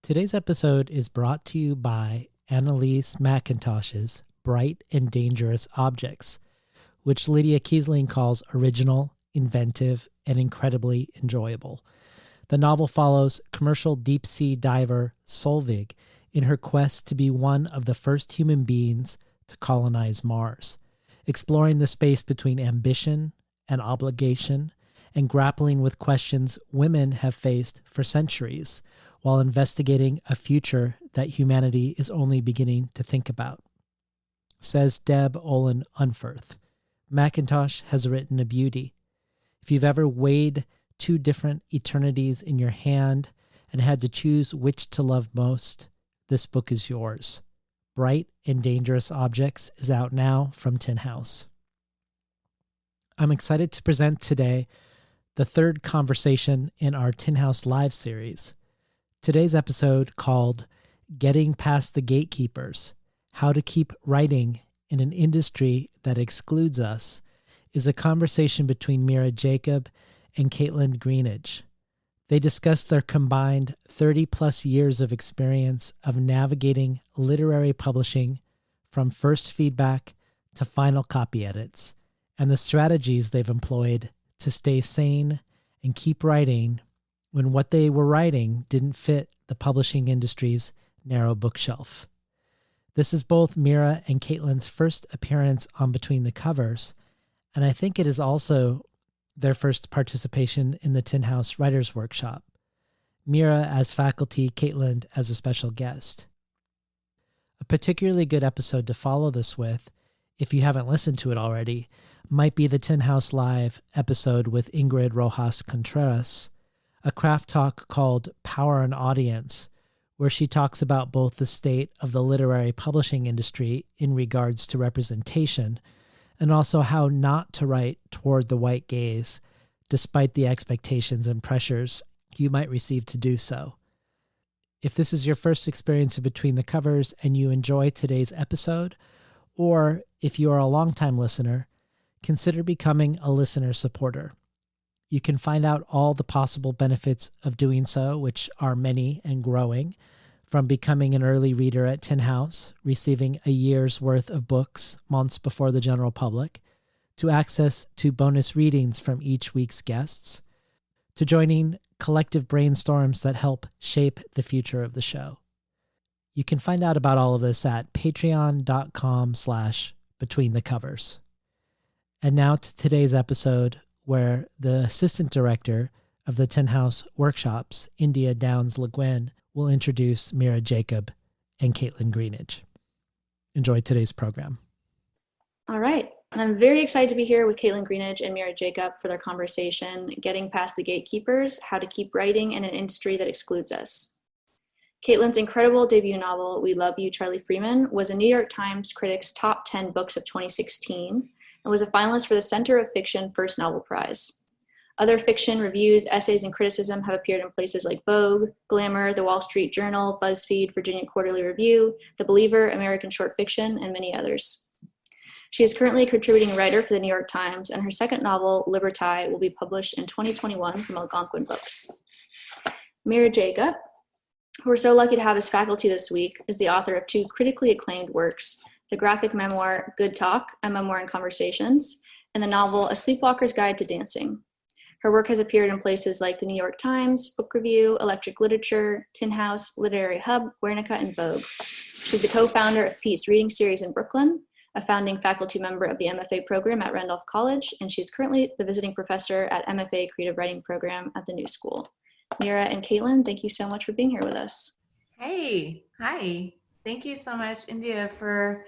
Today's episode is brought to you by Annalise McIntosh's Bright and Dangerous Objects, which Lydia Kiesling calls original, inventive, and incredibly enjoyable. The novel follows commercial deep-sea diver Solvig in her quest to be one of the first human beings to colonize Mars, exploring the space between ambition and obligation and grappling with questions women have faced for centuries while investigating a future that humanity is only beginning to think about. Says Deb Olin Unferth, McIntosh has written a beauty. If you've ever weighed two different eternities in your hand and had to choose which to love most, this book is yours. Bright and Dangerous Objects is out now from Tin House. I'm excited to present today the third conversation in our Tin House Live series. Today's episode, called Getting Past the Gatekeepers, How to Keep Writing in an Industry That Excludes Us, is a conversation between Mira Jacob and Kaitlyn Greenidge. They discuss their combined 30-plus years of experience of navigating literary publishing from first feedback to final copy edits, and the strategies they've employed to stay sane and keep writing when what they were writing didn't fit the publishing industry's narrow bookshelf. This is both Mira and Kaitlyn's first appearance on Between the Covers, and I think it is also their first participation in the Tin House Writers Workshop. Mira as faculty, Kaitlyn as a special guest. A particularly good episode to follow this with, if you haven't listened to it already, might be the Tin House Live episode with Ingrid Rojas Contreras, a craft talk called Power and Audience, where she talks about both the state of the literary publishing industry in regards to representation, and also how not to write toward the white gaze, despite the expectations and pressures you might receive to do so. If this is your first experience of Between the Covers and you enjoy today's episode, or if you are a longtime listener, consider becoming a listener supporter. You can find out all the possible benefits of doing so, which are many and growing, from becoming an early reader at Tin House, receiving a year's worth of books months before the general public, to access to bonus readings from each week's guests, to joining collective brainstorms that help shape the future of the show. You can find out about all of this at patreon.com/betweenthecovers. And now to today's episode, where the assistant director of the Tin House Workshops, India Downs Le Guin, will introduce Mira Jacob and Kaitlyn Greenidge. Enjoy today's program. All right. And I'm very excited to be here with Kaitlyn Greenidge and Mira Jacob for their conversation, Getting Past the Gatekeepers, How to Keep Writing in an Industry That Excludes Us. Kaitlyn's incredible debut novel, We Love You, Charlie Freeman, was a New York Times Critics' Top 10 Books of 2016 and was a finalist for the Center of Fiction First Novel Prize. Other fiction, reviews, essays, and criticism have appeared in places like Vogue, Glamour, The Wall Street Journal, BuzzFeed, Virginia Quarterly Review, The Believer, American Short Fiction, and many others. She is currently a contributing writer for the New York Times, and her second novel, Libertai, will be published in 2021 from Algonquin Books. Mira Jacob, who we're so lucky to have as faculty this week, is the author of two critically acclaimed works, the graphic memoir, Good Talk, A Memoir and Conversations, and the novel, A Sleepwalker's Guide to Dancing. Her work has appeared in places like the New York Times, Book Review, Electric Literature, Tin House, Literary Hub, Guernica, and Vogue. She's the co-founder of Peace Reading Series in Brooklyn, a founding faculty member of the MFA program at Randolph College, and she's currently the visiting professor at MFA Creative Writing Program at the New School. Mira and Kaitlyn, thank you so much for being here with us. Hey, hi. Thank you so much, India, for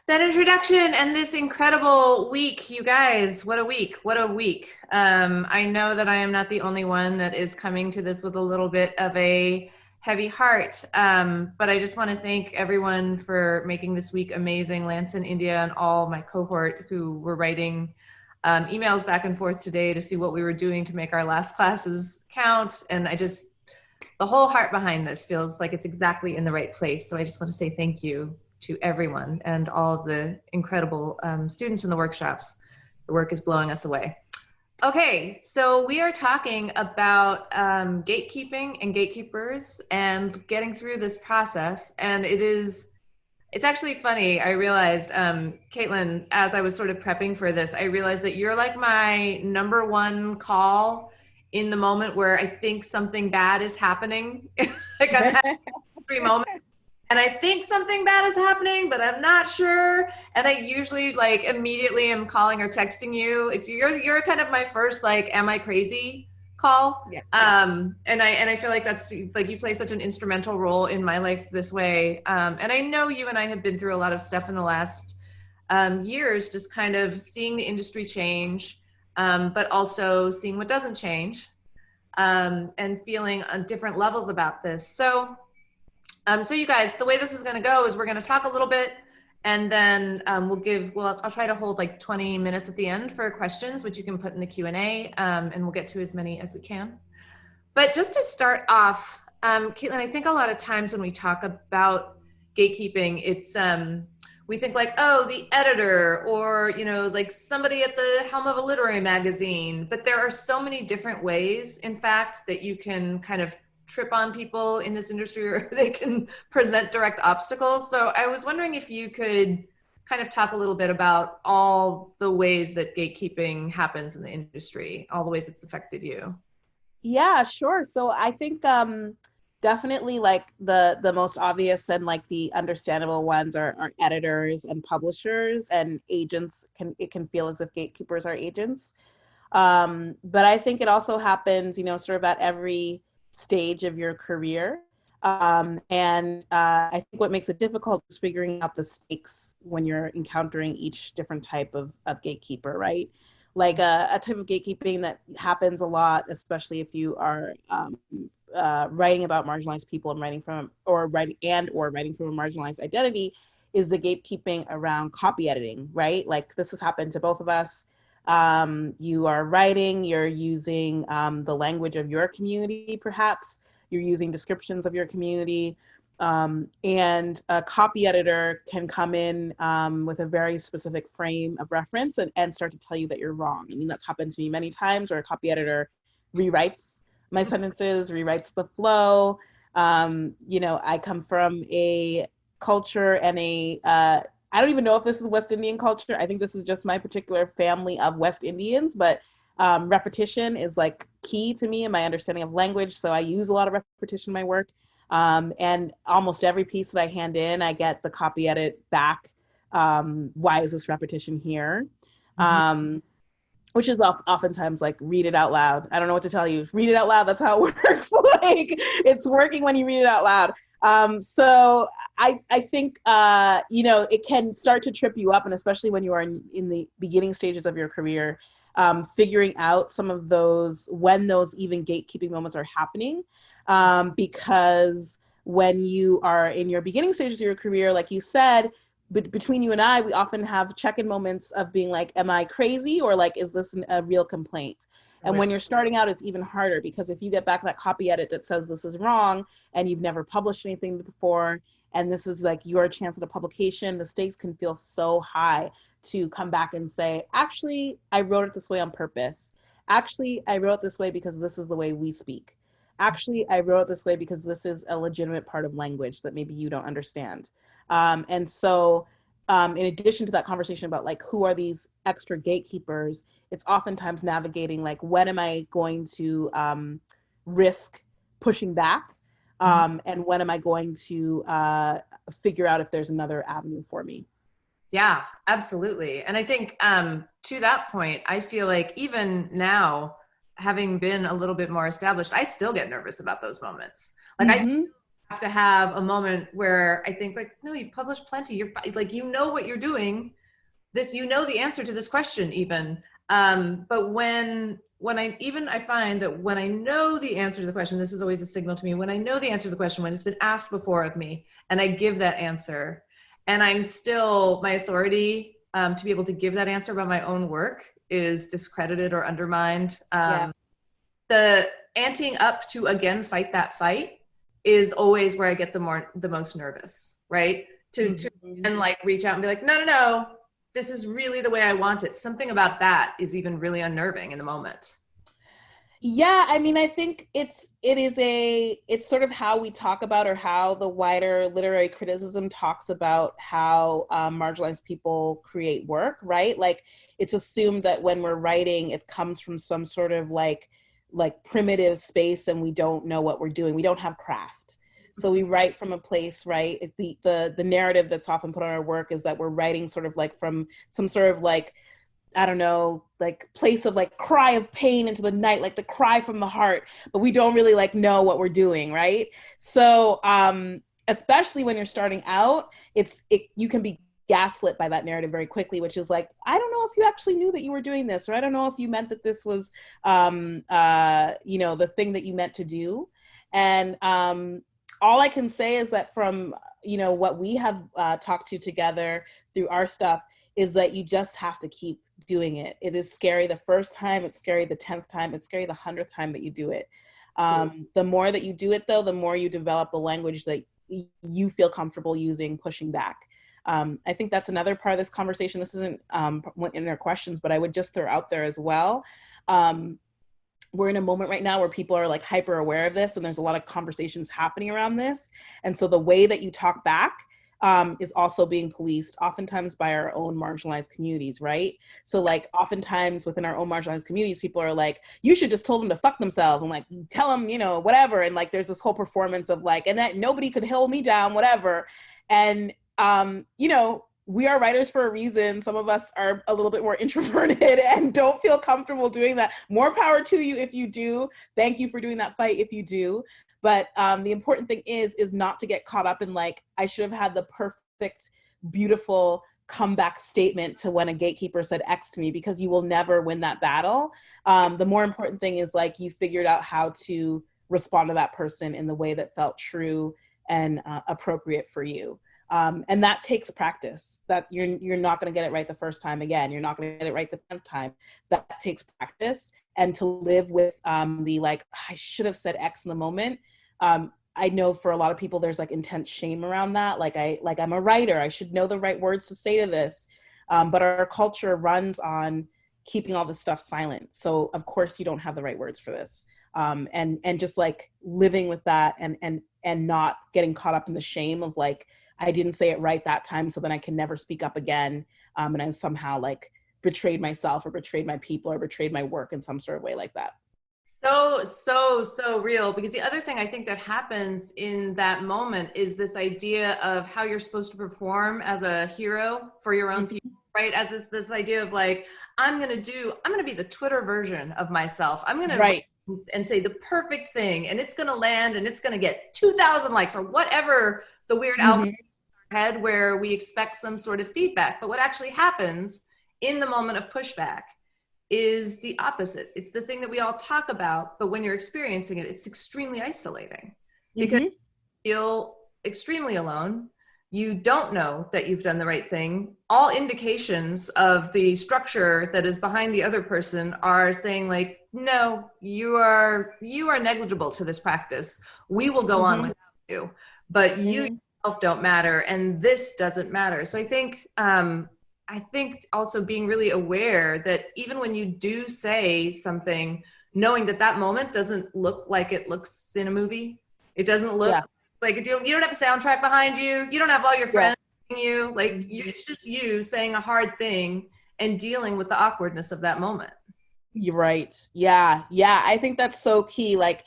that introduction and this incredible week, you guys. What a week. What a week. I know that I am not the only one that is coming to this with a little bit of a heavy heart. But I just want to thank everyone for making this week amazing. Lance and India and all my cohort who were writing emails back and forth today to see what we were doing to make our last classes count. And the whole heart behind this feels like it's exactly in the right place. So I just want to say thank you to everyone and all of the incredible students in the workshops. The work is blowing us away. Okay, so we are talking about gatekeeping and gatekeepers and getting through this process. And it's actually funny. I realized, Kaitlyn, as I was sort of prepping for this, I realized that you're like my number one call in the moment where I think something bad is happening. Like I'm having a moment and I think something bad is happening, but I'm not sure. And I usually like immediately am calling or texting you. You're kind of my first like, am I crazy call? Yeah. And I feel like that's like you play such an instrumental role in my life this way. And I know you and I have been through a lot of stuff in the last years, just kind of seeing the industry change, but also seeing what doesn't change, and feeling on different levels about this. So you guys, the way this is going to go is we're going to talk a little bit, and then I'll try to hold like 20 minutes at the end for questions, which you can put in the Q&A, and we'll get to as many as we can. But just to start off, Kaitlyn, I think a lot of times when we talk about gatekeeping, it's we think like, oh, the editor, or like somebody at the helm of a literary magazine. But there are so many different ways, in fact, that you can kind of trip on people in this industry, or they can present direct obstacles. So I was wondering if you could kind of talk a little bit about all the ways that gatekeeping happens in the industry, all the ways it's affected you. Yeah, sure. So I think definitely like the most obvious and like the understandable ones are editors and publishers and agents. It can feel as if gatekeepers are agents. But I think it also happens, sort of at every stage of your career. And I think what makes it difficult is figuring out the stakes when you're encountering each different type of gatekeeper, right? Like a type of gatekeeping that happens a lot, especially if you are writing about marginalized people and writing from a marginalized identity, is the gatekeeping around copy editing, right? Like this has happened to both of us. You are writing, you're using the language of your community, perhaps. You're using descriptions of your community. And a copy editor can come in with a very specific frame of reference and start to tell you that you're wrong. I mean, that's happened to me many times, where a copy editor rewrites my sentences, rewrites the flow. I come from a culture and I don't even know if this is West Indian culture. I think this is just my particular family of West Indians, but repetition is like key to me and my understanding of language. So I use a lot of repetition in my work. And almost every piece that I hand in, I get the copy edit back. Why is this repetition here? Which is oftentimes like, read it out loud. I don't know what to tell you. Read it out loud. That's how it works. Like it's working when you read it out loud. So I think, it can start to trip you up, and especially when you are in the beginning stages of your career, figuring out some of those, when those even gatekeeping moments are happening. Because when you are in your beginning stages of your career, like you said, between you and I, we often have check-in moments of being like, am I crazy? Or like, is this a real complaint? And when you're starting out, it's even harder, because if you get back that copy edit that says this is wrong and you've never published anything before, and this is like your chance at a publication, the stakes can feel so high to come back and say, actually, I wrote it this way on purpose. Actually, I wrote it this way because this is the way we speak. Actually, I wrote it this way because this is a legitimate part of language that maybe you don't understand. And so in addition to that conversation about like, who are these extra gatekeepers, it's oftentimes navigating like, when am I going to risk pushing back? And when am I going to figure out if there's another avenue for me? Yeah, absolutely. And I think to that point, I feel like even now, having been a little bit more established, I still get nervous about those moments. Like I still have to have a moment where I think like, no, you've published plenty. You're like, what you're doing. The answer to this question even. But when I find that when I know the answer to the question, this is always a signal to me, when I know the answer to the question, when it's been asked before of me and I give that answer, and I'm still, my authority to be able to give that answer about my own work is discredited or undermined. The anting up to again fight that fight is always where I get the most nervous, right? To and like reach out and be like, no, this is really the way I want it. Something about that is even really unnerving in the moment. Yeah, I mean, I think it's sort of how we talk about, or how the wider literary criticism talks about how marginalized people create work, right? Like, it's assumed that when we're writing, it comes from some sort of like primitive space, and we don't know what we're doing. We don't have craft. So we write from a place, right? The narrative that's often put on our work is that we're writing sort of like from some sort of like, I don't know, like place of like cry of pain into the night, like the cry from the heart, but we don't really like know what we're doing, right? So especially when you're starting out, you can be gaslit by that narrative very quickly, which is like, I don't know if you actually knew that you were doing this, or I don't know if you meant that this was the thing that you meant to do. And all I can say is that from what we have talked to together through our stuff, is that you just have to keep doing it. It is scary the first time, it's scary the 10th time, it's scary the 100th time that you do it. The more that you do it, though, the more you develop a language that you feel comfortable using, pushing back. I think that's another part of this conversation. This isn't in our questions, but I would just throw out there as well. We're in a moment right now where people are like hyper aware of this, and there's a lot of conversations happening around this. And so the way that you talk back is also being policed, oftentimes by our own marginalized communities, right? So like oftentimes within our own marginalized communities, people are like, you should just tell them to fuck themselves, and like tell them, whatever. And like there's this whole performance of like, and that nobody could hold me down, whatever. And we are writers for a reason. Some of us are a little bit more introverted and don't feel comfortable doing that. More power to you if you do. Thank you for doing that fight if you do. But the important thing is not to get caught up in like, I should have had the perfect, beautiful comeback statement to when a gatekeeper said X to me, because you will never win that battle. The more important thing is like, you figured out how to respond to that person in the way that felt true and appropriate for you. And that takes practice. That you're not going to get it right the first time again. You're not going to get it right the 10th time. That takes practice. And to live with the like, I should have said X in the moment. I know for a lot of people, there's like intense shame around that. I'm a writer. I should know the right words to say to this. But our culture runs on keeping all this stuff silent. So of course you don't have the right words for this. And just like living with that and not getting caught up in the shame of like, I didn't say it right that time, so then I can never speak up again. And I've somehow like betrayed myself or betrayed my people or betrayed my work in some sort of way like that. So real. Because the other thing I think that happens in that moment is this idea of how you're supposed to perform as a hero for your own people, right? As this idea of like, I'm going to be the Twitter version of myself. I'm going to write and say the perfect thing, and it's going to land, and it's going to get 2,000 likes or whatever the weird algorithm in our head where we expect some sort of feedback. But what actually happens in the moment of pushback is the opposite. It's the thing that we all talk about, but when you're experiencing it, it's extremely isolating because you feel extremely alone. You don't know that you've done the right thing. All indications of the structure that is behind the other person are saying like, no, you are negligible to this practice. We will go on without you, but you yourself don't matter, and this doesn't matter. So I think also being really aware that even when you do say something, knowing that that moment doesn't look like it looks in a movie. It doesn't look like you don't have a soundtrack behind you. You don't have all your friends you. Like it's just you saying a hard thing and dealing with the awkwardness of that moment. You're right. Yeah. I think that's so key. Like,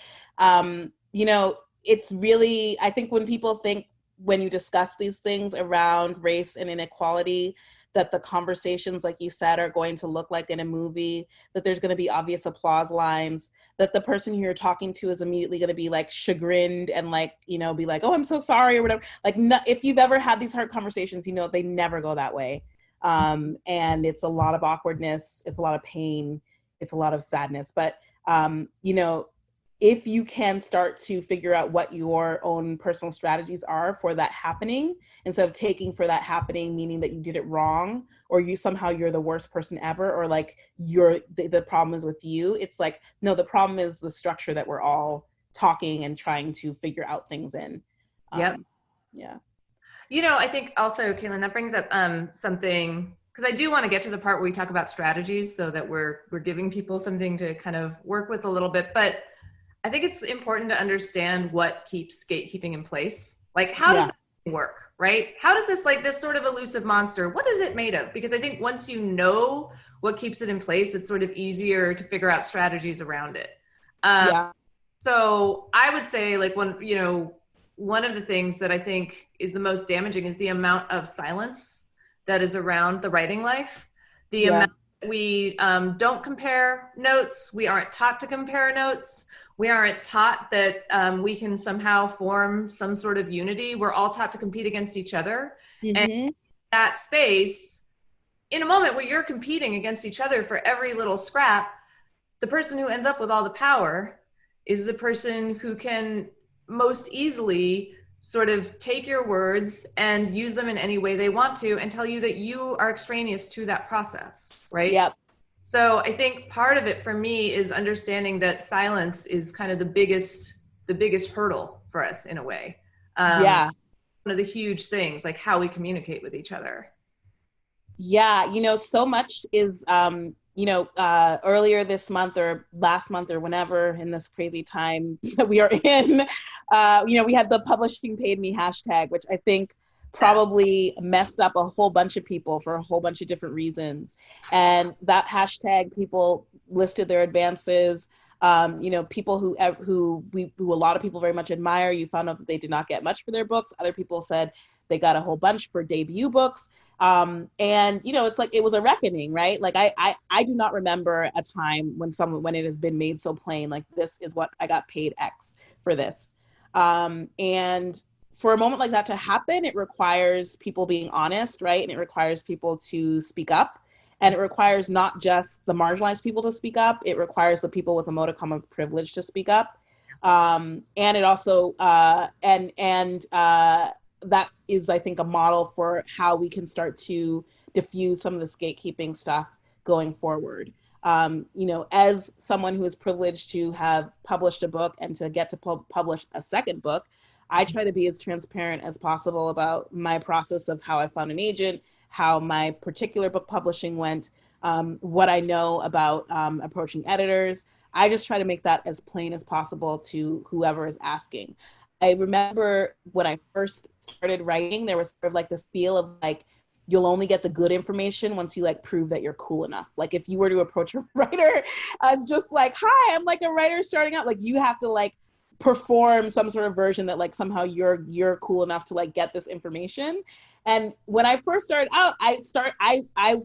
it's really, I think when you discuss these things around race and inequality, that the conversations, like you said, are going to look like in a movie, that there's going to be obvious applause lines, that the person who you're talking to is immediately going to be like chagrined and like, be like, oh, I'm so sorry or whatever. Like if you've ever had these hard conversations, they never go that way. And it's a lot of awkwardness. It's a lot of pain. It's a lot of sadness. But, if you can start to figure out what your own personal strategies are for that happening, instead of taking for that happening, meaning that you did it wrong, or you're the worst person ever, or like the problem is with you. It's like, no, the problem is the structure that we're all talking and trying to figure out things in. Yeah. Yeah. I think also, Kaitlyn, that brings up something because I do want to get to the part where we talk about strategies so that we're giving people something to kind of work with a little bit. But I think it's important to understand what keeps gatekeeping in place. Like, how does that work, right? How does this sort of elusive monster, what is it made of? Because I think once you know what keeps it in place, it's sort of easier to figure out strategies around it. So I would say, like, one of the things that I think is the most damaging is the amount of silence that is around the writing life. The amount we don't compare notes. We aren't taught to compare notes. We aren't taught that we can somehow form some sort of unity. We're all taught to compete against each other. And that space, in a moment where you're competing against each other for every little scrap, the person who ends up with all the power is the person who can most easily sort of take your words and use them in any way they want to and tell you that you are extraneous to that process, right? Yep. So I think part of it for me is understanding that silence is kind of the biggest hurdle for us in a way. One of the huge things, like how we communicate with each other. Yeah, so much is, earlier this month or last month or whenever in this crazy time that we are in, we had the publishing paid me hashtag, which I think probably messed up a whole bunch of people for a whole bunch of different reasons. And that hashtag, people listed their advances. People who a lot of people very much admire, you found out that they did not get much for their books. Other people said they got a whole bunch for debut books. And it's like, it was a reckoning, right? Like I do not remember a time when it has been made so plain, like, this is what I got paid X for this. And for a moment like that to happen, it requires people being honest, right? And it requires people to speak up. And it requires not just the marginalized people to speak up, it requires the people with a modicum of privilege to speak up. And it also, that is, I think, a model for how we can start to diffuse some of this gatekeeping stuff going forward. As someone who is privileged to have published a book and to get to publish a second book, I try to be as transparent as possible about my process of how I found an agent, how my particular book publishing went, what I know about approaching editors. I just try to make that as plain as possible to whoever is asking. I remember when I first started writing, there was sort of like this feel of like, you'll only get the good information once you like prove that you're cool enough. Like, if you were to approach a writer as just like, hi, I'm like a writer starting out, like, you have to like perform some sort of version that like somehow you're cool enough to like get this information. And when I first started out, I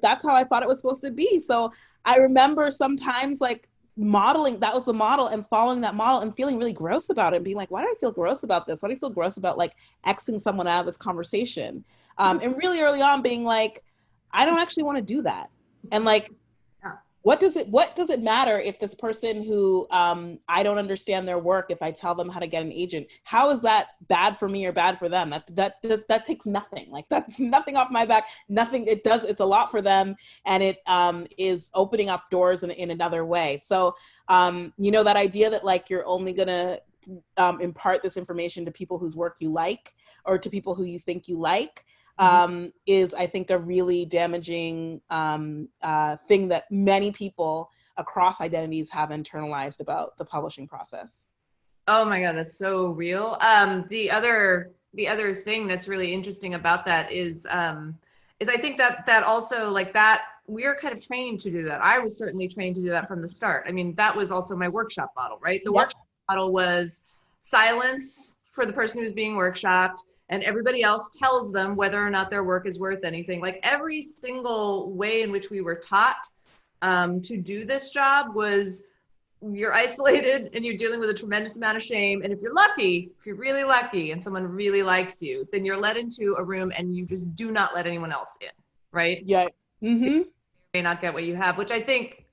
that's how I thought it was supposed to be. So I remember sometimes like modeling, that was the model, and following that model and feeling really gross about it and being like, why do I feel gross about this? Why do I feel gross about like Xing someone out of this conversation? And really early on being like, I don't actually want to do that. And like, what does it matter if this person who I don't understand their work, if I tell them how to get an agent, how is that bad for me or bad for them? That takes nothing. Like, that's nothing off my back. Nothing. It's a lot for them, and it is opening up doors in another way. So that idea that like you're only gonna impart this information to people whose work you like or to people who you think you like. Is, I think, a really damaging thing that many people across identities have internalized about the publishing process. Oh my God, that's so real. The other thing that's really interesting about that is I think that also, like, that we're kind of trained to do that. I was certainly trained to do that from the start. I mean, that was also my workshop model, right? The workshop model was silence for the person who's being workshopped, and everybody else tells them whether or not their work is worth anything. Like, every single way in which we were taught to do this job was, you're isolated and you're dealing with a tremendous amount of shame. And if you're really lucky and someone really likes you, then you're let into a room and you just do not let anyone else in, right? Yeah. Mm-hmm. You may not get what you have, which I think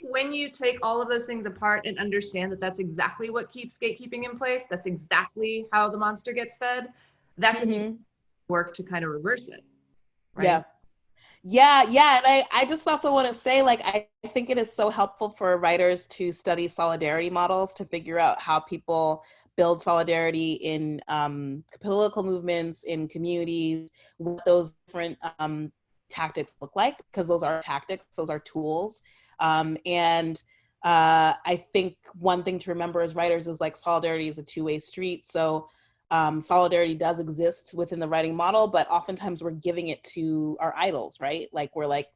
when you take all of those things apart and understand that that's exactly what keeps gatekeeping in place, that's exactly how the monster gets fed, that's when you work to kind of reverse it, right? Yeah. And I just also want to say, like, I think it is so helpful for writers to study solidarity models to figure out how people build solidarity in political movements, in communities, what those different tactics look like, because those are tactics, those are tools. I think one thing to remember as writers is like solidarity is a two-way street. So solidarity does exist within the writing model, but oftentimes we're giving it to our idols, right? Like we're like,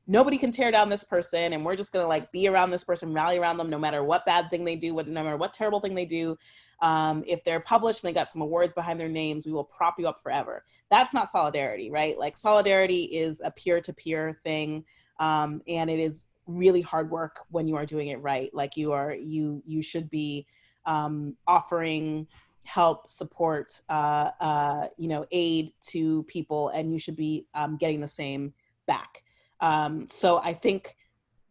nobody can tear down this person, and we're just gonna like be around this person, rally around them, no matter what bad thing they do, no matter what terrible thing they do. If they're published and they got some awards behind their names, we will prop you up forever. That's not solidarity, right? Like solidarity is a peer-to-peer thing, and it is really hard work when you are doing it right. Like you should be offering help, support, aid to people, and you should be getting the same back. So I think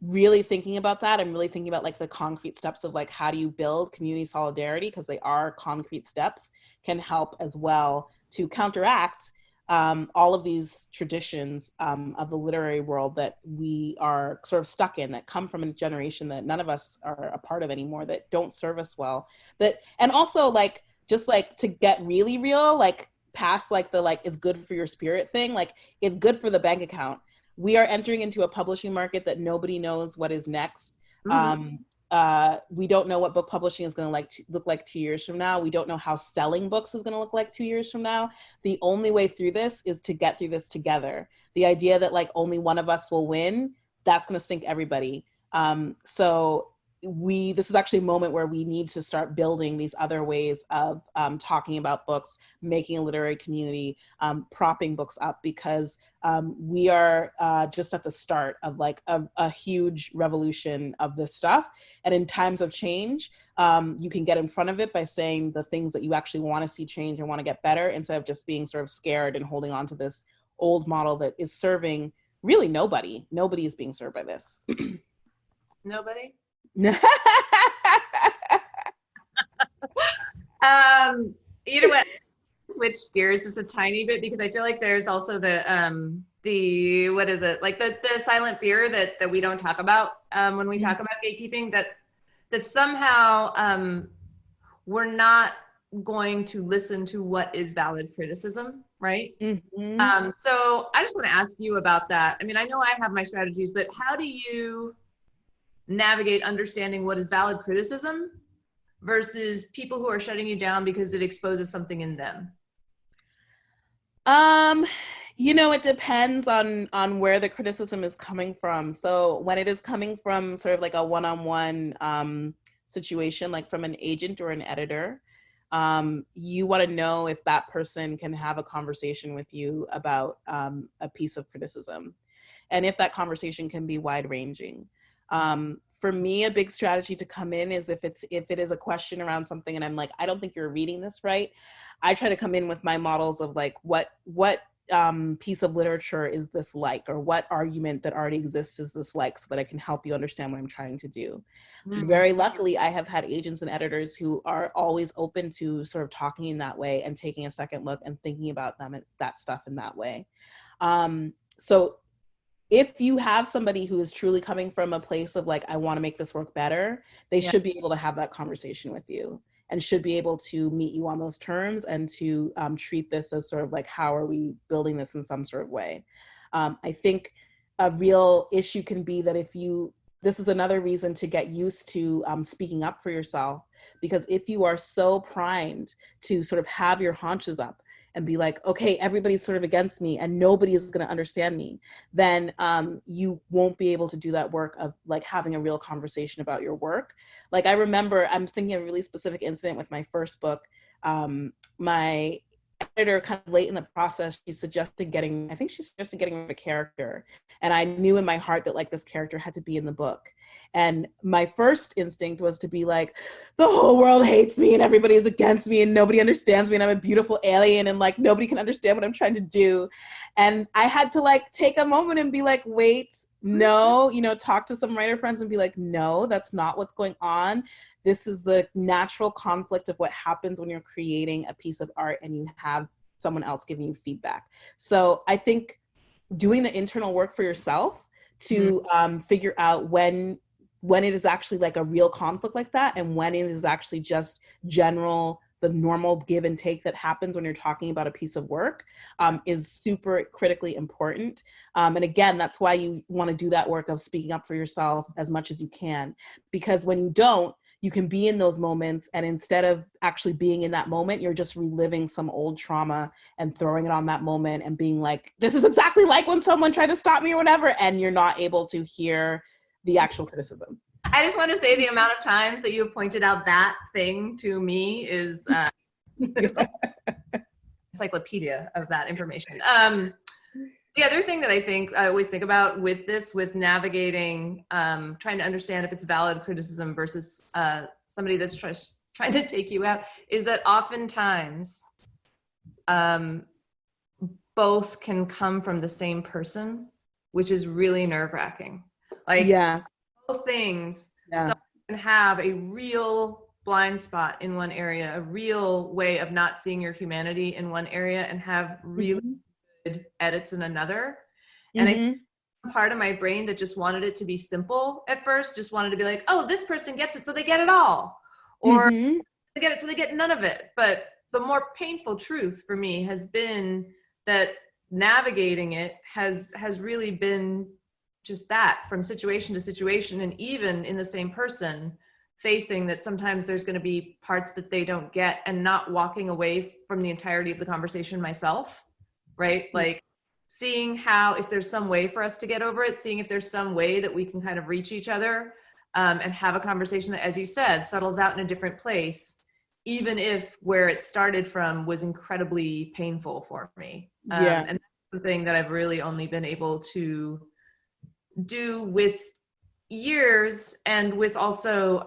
really thinking about that, and really thinking about like the concrete steps of like, how do you build community solidarity, because they are concrete steps, can help as well to counteract all of these traditions of the literary world that we are sort of stuck in, that come from a generation that none of us are a part of anymore, that don't serve us well. And also like, just like to get really real, like past like the like it's good for your spirit thing, like it's good for the bank account. We are entering into a publishing market that nobody knows what is next. Mm-hmm. We don't know what book publishing is going to look like 2 years from now. We don't know how selling books is going to look like 2 years from now. The only way through this is to get through this together. The idea that like only one of us will win, that's going to sink everybody. So this is actually a moment where we need to start building these other ways of talking about books, making a literary community, propping books up, because we are just at the start of like a huge revolution of this stuff. And in times of change, you can get in front of it by saying the things that you actually want to see change and want to get better, instead of just being sort of scared and holding on to this old model that is serving really nobody. Nobody is being served by this. Nobody? Either way, switch gears just a tiny bit, because I feel like there's also the what is it, like the silent fear that we don't talk about when we talk about gatekeeping, that somehow we're not going to listen to what is valid criticism, right? Mm-hmm. So I just want to ask you about that. I mean, I know I have my strategies, but how do you navigate understanding what is valid criticism versus people who are shutting you down because it exposes something in them? It depends on where the criticism is coming from. So when it is coming from sort of like a one-on-one situation, like from an agent or an editor, you want to know if that person can have a conversation with you about a piece of criticism, and if that conversation can be wide-ranging. For me, a big strategy to come in is if it is a question around something and I'm like, I don't think you're reading this right, I try to come in with my models of like, what piece of literature is this like, or what argument that already exists is this like, so that I can help you understand what I'm trying to do. Mm-hmm. Very luckily, I have had agents and editors who are always open to sort of talking in that way and taking a second look and thinking about that stuff in that way. So if you have somebody who is truly coming from a place of like, I want to make this work better, they should be able to have that conversation with you, and should be able to meet you on those terms, and to treat this as sort of like, how are we building this in some sort of way? I think a real issue can be that this is another reason to get used to speaking up for yourself, because if you are so primed to sort of have your haunches up and be like, okay, everybody's sort of against me and nobody is going to understand me, then you won't be able to do that work of like having a real conversation about your work. Like I remember, I'm thinking of a really specific incident with my first book. My editor, kind of late in the process, she suggested getting a character. And I knew in my heart that like this character had to be in the book. And my first instinct was to be like, the whole world hates me and everybody is against me and nobody understands me and I'm a beautiful alien and like nobody can understand what I'm trying to do. And I had to like take a moment and be like, wait, no, talk to some writer friends and be like, no, that's not what's going on. This is the natural conflict of what happens when you're creating a piece of art and you have someone else giving you feedback. So I think doing the internal work for yourself to figure out when it is actually like a real conflict like that, and when it is actually just general the normal give and take that happens when you're talking about a piece of work is super critically important. And again, that's why you want to do that work of speaking up for yourself as much as you can, because when you don't, you can be in those moments, and instead of actually being in that moment, you're just reliving some old trauma and throwing it on that moment and being like, this is exactly like when someone tried to stop me or whatever, and you're not able to hear the actual criticism. I just want to say the amount of times that you have pointed out that thing to me is encyclopedia of that information. The other thing that I always think about with this, with navigating, trying to understand if it's valid criticism versus somebody that's trying to take you out, is that oftentimes both can come from the same person, which is really nerve-wracking. Like, both things, someone can have a real blind spot in one area, a real way of not seeing your humanity in one area, and have really good edits in another. And I think part of my brain that just wanted it to be simple at first, just wanted to be like, oh, this person gets it, so they get it all. Or they get it, so they get none of it. But the more painful truth for me has been that navigating it has really been just that, from situation to situation, and even in the same person, facing that sometimes there's going to be parts that they don't get, and not walking away from the entirety of the conversation myself, right? Like seeing how, if there's some way for us to get over it, seeing if there's some way that we can kind of reach each other and have a conversation that, as you said, settles out in a different place, even if where it started from was incredibly painful for me. And that's the thing that I've really only been able to do with years, and with also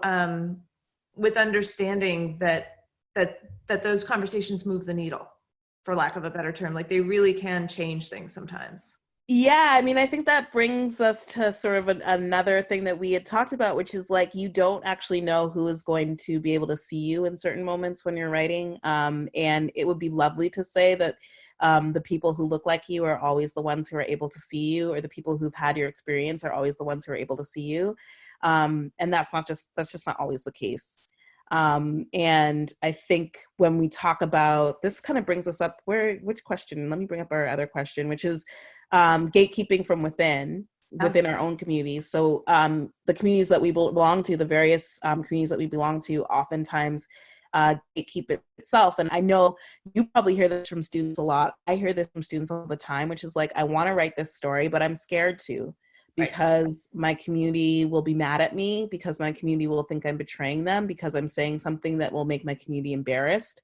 with understanding that those conversations move the needle, for lack of a better term. Like, they really can change things sometimes. Yeah, I mean, I think that brings us to sort of another thing that we had talked about, which is like, you don't actually know who is going to be able to see you in certain moments when you're writing. And it would be lovely to say that the people who look like you are always the ones who are able to see you, or the people who've had your experience are always the ones who are able to see you. And that's just not always the case. And I think when we talk about, this kind of brings us up which question? Let me bring up our other question, which is gatekeeping from within our own communities. So the communities that we belong to, the various communities that we belong to, oftentimes gatekeep itself. And I know you probably hear this from students a lot. I hear this from students all the time, which is like, I want to write this story, but I'm scared to, because my community will be mad at me, because my community will think I'm betraying them, because I'm saying something that will make my community embarrassed,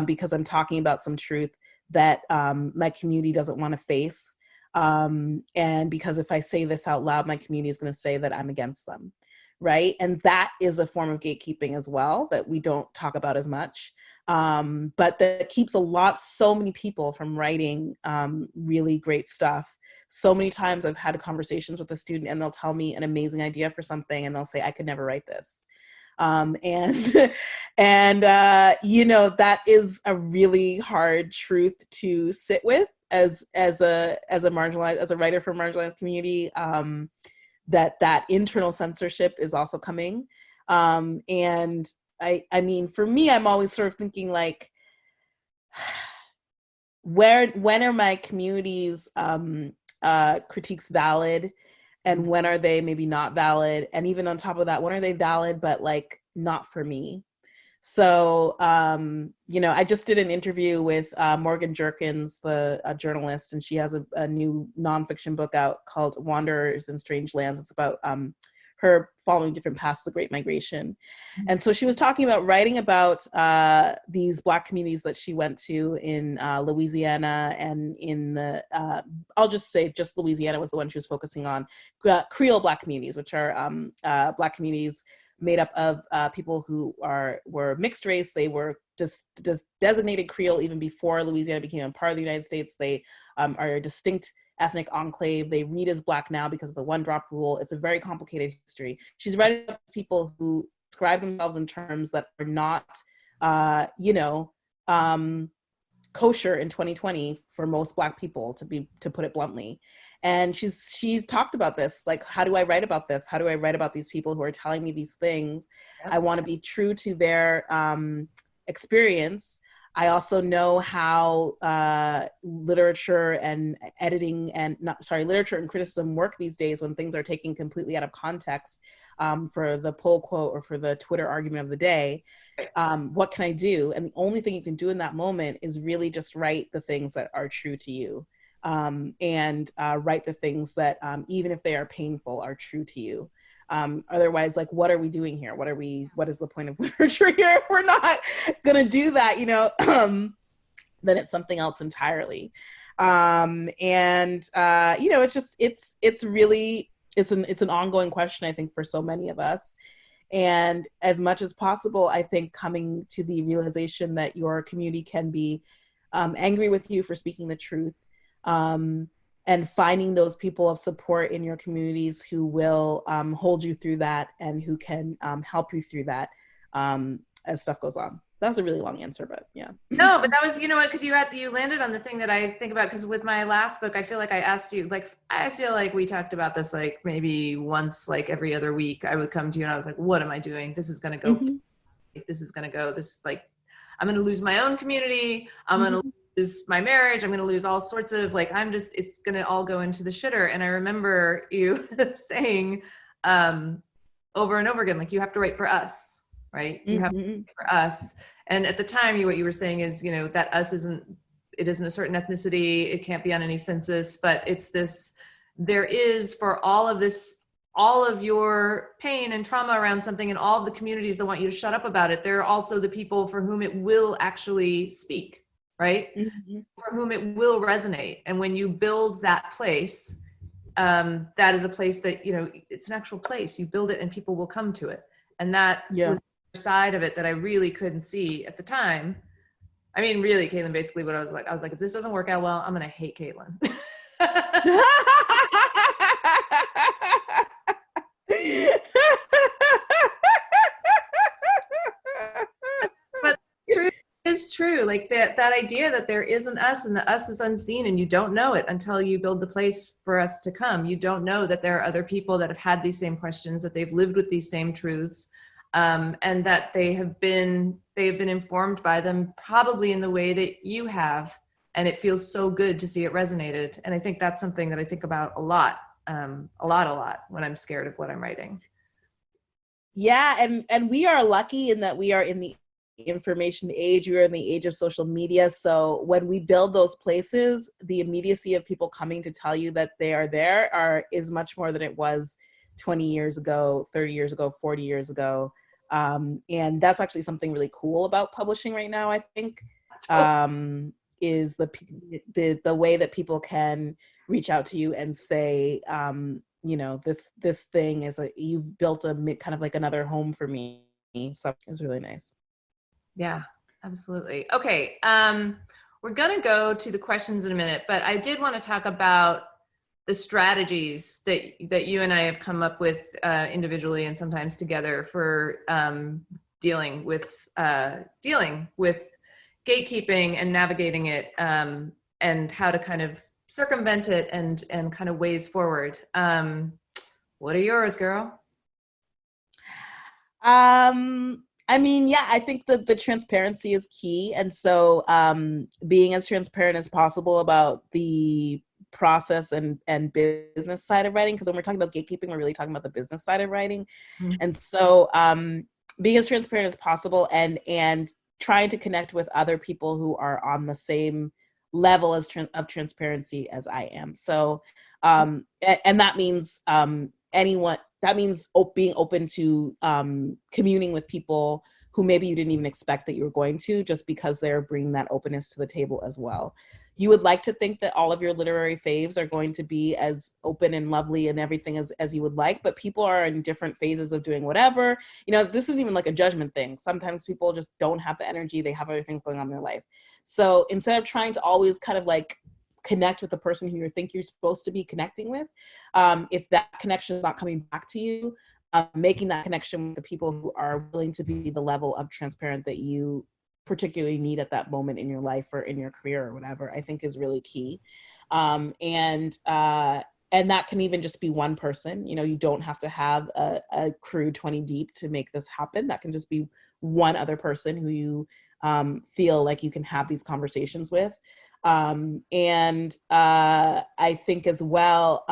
because I'm talking about some truth that my community doesn't want to face. And because if I say this out loud, my community is going to say that I'm against them. Right. And that is a form of gatekeeping as well, that we don't talk about as much. But that keeps so many people from writing really great stuff. So many times I've had conversations with a student, and they'll tell me an amazing idea for something, and they'll say, I could never write this. And you know, that is a really hard truth to sit with as a marginalized, as a writer for a marginalized community. That internal censorship is also coming. And I mean, for me, I'm always sort of thinking like, when are my community's critiques valid, and when are they maybe not valid? And even on top of that, when are they valid, but like not for me? So, you know, I just did an interview with Morgan Jerkins, a journalist, and she has a new nonfiction book out called Wanderers in Strange Lands. It's about her following different paths of the Great Migration. And so she was talking about writing about these Black communities that she went to in Louisiana, and in the, I'll just say just Louisiana was the one she was focusing on, Creole Black communities, which are Black communities made up of people who were mixed race. They were just designated Creole even before Louisiana became a part of the United States. They are a distinct ethnic enclave. They read as Black now because of the one-drop rule. It's a very complicated history. She's writing about people who describe themselves in terms that are not, kosher in 2020 for most Black people, to put it bluntly. And she's talked about this, like, how do I write about this? How do I write about these people who are telling me these things? Yep. I want to be true to their experience. I also know how literature and literature and criticism work these days when things are taken completely out of context for the poll quote or for the Twitter argument of the day. What can I do? And the only thing you can do in that moment is really just write the things that are true to you, and write the things that, even if they are painful, are true to you. Otherwise, like, what are we doing here? What is the point of literature here if we're not gonna do that, then it's something else entirely. It's an ongoing question, I think, for so many of us. And as much as possible, I think coming to the realization that your community can be angry with you for speaking the truth, and finding those people of support in your communities who will hold you through that and who can help you through that as stuff goes on. That was a really long answer, but yeah. No, but that was, you know what, because you landed on the thing that I think about, because with my last book, I feel like I asked you, like, I feel like we talked about this like maybe once, like every other week I would come to you and I was like, what am I doing? This is going to go, this is going to go, this is like, I'm going to lose my own community. I'm going to lose my marriage. I'm going to lose all sorts of, like, it's going to all go into the shitter. And I remember you saying over and over again, like, you have to write for us, right? You have to write for us. And at the time, what you were saying is, that us isn't a certain ethnicity. It can't be on any census, but it's this, there is, for all of this, all of your pain and trauma around something and all of the communities that want you to shut up about it, there are also the people for whom it will actually speak, right? For whom it will resonate. And when you build that place, that is a place that, it's an actual place. You build it and people will come to it. And that was the side of it that I really couldn't see at the time. I mean, really, Kaitlyn, basically what I was like, if this doesn't work out well, I'm going to hate Kaitlyn. But truth is true. Like that idea that there is an us and the us is unseen, and you don't know it until you build the place for us to come. You don't know that there are other people that have had these same questions, that they've lived with these same truths, and that they have been informed by them probably in the way that you have. And it feels so good to see it resonated. And I think that's something that I think about a lot when I'm scared of what I'm writing. Yeah, and we are lucky in that we are in the information age. We are in the age of social media. So when we build those places, the immediacy of people coming to tell you that they are there is much more than it was 20 years ago, 30 years ago, 40 years ago. And that's actually something really cool about publishing right now, I think. Is the way that people can reach out to you and say, this thing is you've built a kind of like another home for me. So it's really nice. Yeah, absolutely. Okay. We're going to go to the questions in a minute, but I did want to talk about the strategies that you and I have come up with individually and sometimes together for dealing with gatekeeping and navigating it, and how to kind of circumvent it and kind of ways forward. What are yours, girl? I think that the transparency is key. And so being as transparent as possible about the process and business side of writing, because when we're talking about gatekeeping, we're really talking about the business side of writing. And so being as transparent as possible and trying to connect with other people who are on the same level of transparency as I am. So, and that means being open to communing with people who maybe you didn't even expect that you were going to, just because they're bringing that openness to the table as well. You would like to think that all of your literary faves are going to be as open and lovely and everything as you would like, but people are in different phases of doing whatever. This isn't even like a judgment thing. Sometimes people just don't have the energy. They have other things going on in their life. So instead of trying to always kind of like connect with the person who you think you're supposed to be connecting with, if that connection is not coming back to you, making that connection with the people who are willing to be the level of transparent that you particularly need at that moment in your life or in your career or whatever, I think is really key. And that can even just be one person. You don't have to have a crew 20 deep to make this happen. That can just be one other person who you feel like you can have these conversations with. And I think as well,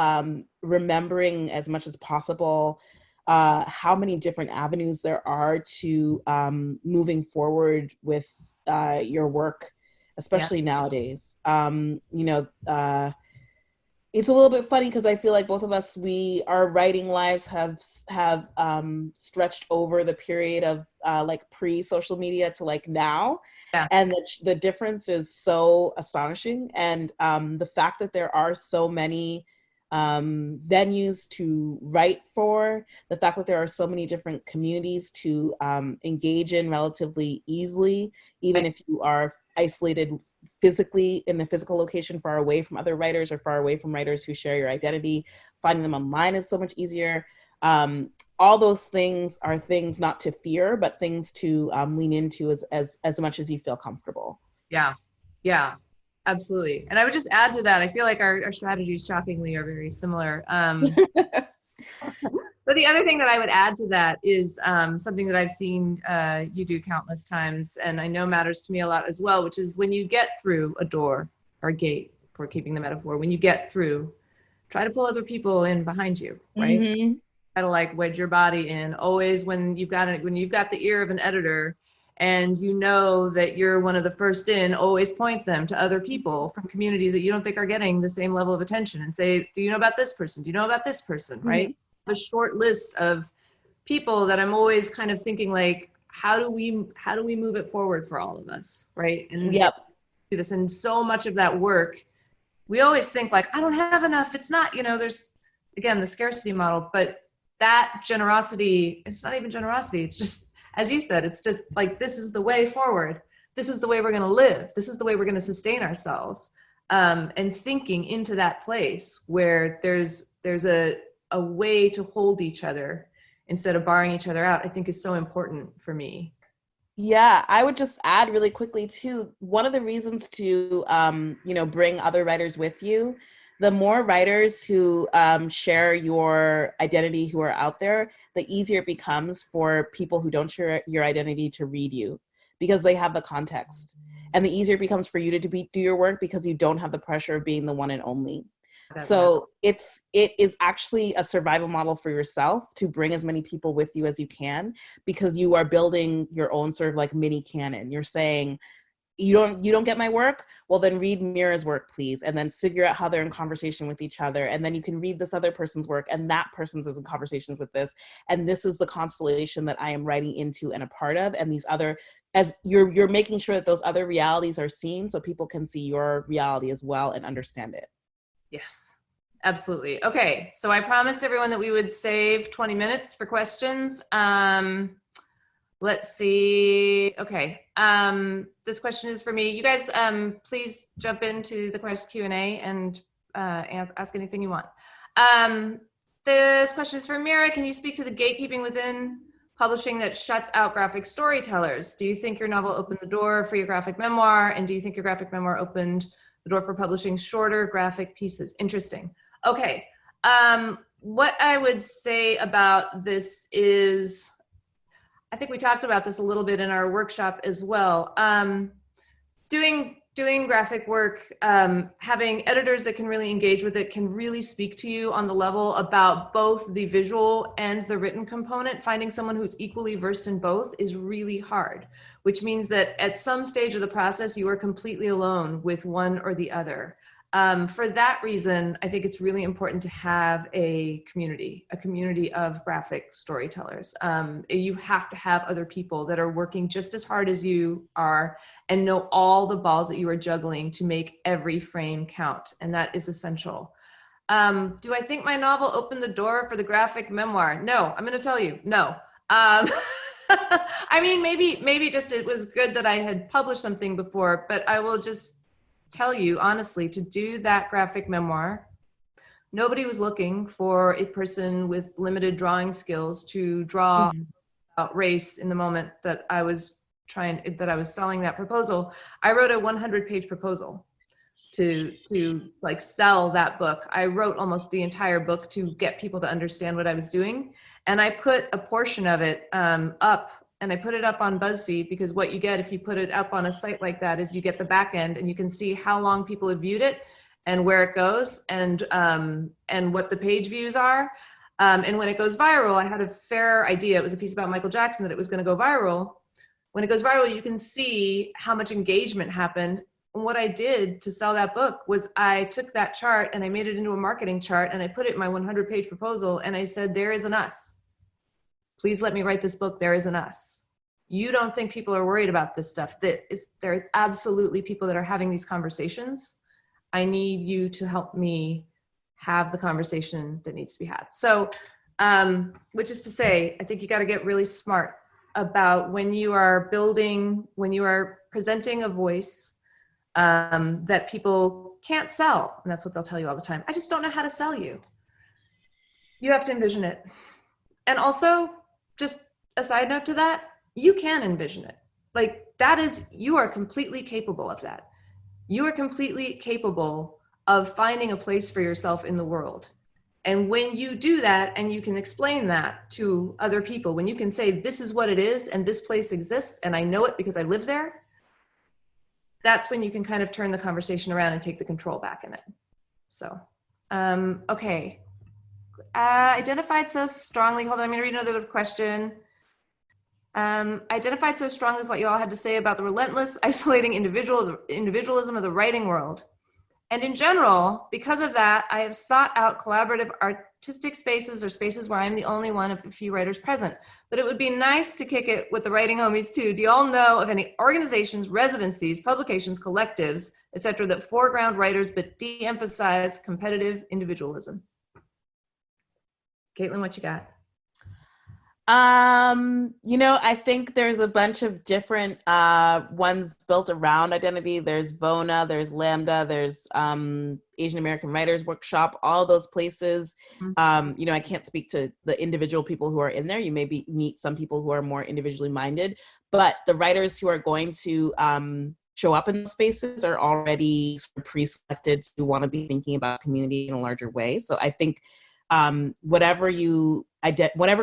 remembering as much as possible how many different avenues there are to moving forward with your work, especially nowadays. It's a little bit funny because I feel like both of us, our writing lives have stretched over the period of like pre-social media to like now. Yeah. And the difference is so astonishing. And the fact that there are so many venues to write for, the fact that there are so many different communities to engage in relatively easily, even if you are isolated physically in a physical location far away from other writers or far away from writers who share your identity. Finding them online is so much easier. All those things are things not to fear, but things to lean into as much as you feel comfortable. Yeah, absolutely. And I would just add to that, I feel like our strategies shockingly are very similar. But the other thing that I would add to that is something that I've seen you do countless times, and I know matters to me a lot as well, which is when you get through a door or a gate, for keeping the metaphor, when you get through, try to pull other people in behind you, right? Mm-hmm. Try to like wedge your body in. Always when you've got the ear of an editor and you know that you're one of the first in, always point them to other people from communities that you don't think are getting the same level of attention and say, do you know about this person? Do you know about this person, right? A short list of people that I'm always kind of thinking like, how do we move it forward for all of us, right? And do this. And so much of that work, we always think like, I don't have enough. It's not, there's, again, the scarcity model, but that generosity, it's not even generosity. It's just, as you said, it's just like, this is the way forward. This is the way we're going to live. This is the way we're going to sustain ourselves. And thinking into that place where there's a way to hold each other instead of barring each other out, I think is so important for me. Yeah, I would just add really quickly too, one of the reasons to, bring other writers with you, the more writers who share your identity who are out there, the easier it becomes for people who don't share your identity to read you because they have the context. And the easier it becomes for you to do your work because you don't have the pressure of being the one and only. So it is actually a survival model for yourself to bring as many people with you as you can, because you are building your own sort of like mini canon. You're saying, you don't get my work? Well, then read Mira's work, please. And then figure out how they're in conversation with each other. And then you can read this other person's work and that person's is in conversations with this. And this is the constellation that I am writing into and a part of. And these other, as you're making sure that those other realities are seen so people can see your reality as well and understand it. Yes, absolutely. Okay, so I promised everyone that we would save 20 minutes for questions. Let's see. Okay, this question is for me. You guys, please jump into the Q&A and ask anything you want. This question is for Mira. Can you speak to the gatekeeping within publishing that shuts out graphic storytellers? Do you think your novel opened the door for your graphic memoir? And do you think your graphic memoir opened the door for publishing shorter graphic pieces? Interesting. Okay. What I would say about this is, I think we talked about this a little bit in our workshop as well. Doing graphic work, having editors that can really engage with it, can really speak to you on the level about both the visual and the written component. Finding someone who's equally versed in both is really hard, which means that at some stage of the process, you are completely alone with one or the other. For that reason, I think it's really important to have a community of graphic storytellers. You have to have other people that are working just as hard as you are and know all the balls that you are juggling to make every frame count. And that is essential. Do I think my novel opened the door for the graphic memoir? No, I'm going to tell you, no. I mean, maybe just it was good that I had published something before, but I will just tell you honestly, to do that graphic memoir, nobody was looking for a person with limited drawing skills to draw about race in the moment that I was selling that proposal. I wrote a 100-page proposal to like sell that book. I wrote almost the entire book to get people to understand what I was doing. And I put a portion of it up and I put it up on BuzzFeed, because what you get if you put it up on a site like that is you get the back end, and you can see how long people have viewed it and where it goes, and what the page views are. And when it goes viral, I had a fair idea. It was a piece about Michael Jackson that it was going to go viral. When it goes viral, you can see how much engagement happened. And what I did to sell that book was I took that chart and I made it into a marketing chart, and I put it in my 100-page proposal, and I said, there is an us. Please let me write this book. There is an us. You don't think people are worried about this stuff. There is absolutely people that are having these conversations. I need you to help me have the conversation that needs to be had. So, which is to say, I think you got to get really smart about when you are presenting a voice that people can't sell. And that's what they'll tell you all the time. I just don't know how to sell you. You have to envision it. And also, just a side note to that, you can envision it. Like, you are completely capable of that. You are completely capable of finding a place for yourself in the world. And when you do that, and you can explain that to other people, when you can say, this is what it is, and this place exists, and I know it because I live there, that's when you can kind of turn the conversation around and take the control back in it. So, okay. Identified so strongly, hold on, I'm gonna read another question. Identified so strongly with what you all had to say about the relentless, isolating individualism of the writing world. And in general, because of that, I have sought out collaborative artistic spaces, or spaces where I'm the only one of a few writers present. But it would be nice to kick it with the writing homies too. Do you all know of any organizations, residencies, publications, collectives, etc., that foreground writers but de-emphasize competitive individualism? Kaitlyn, what you got? I think there's a bunch of different ones built around identity. There's VONA, there's Lambda, there's Asian American Writers Workshop, all those places. I can't speak to the individual people who are in there. You maybe meet some people who are more individually minded, but the writers who are going to show up in those spaces are already sort of pre-selected to want to be thinking about community in a larger way. So I think whatever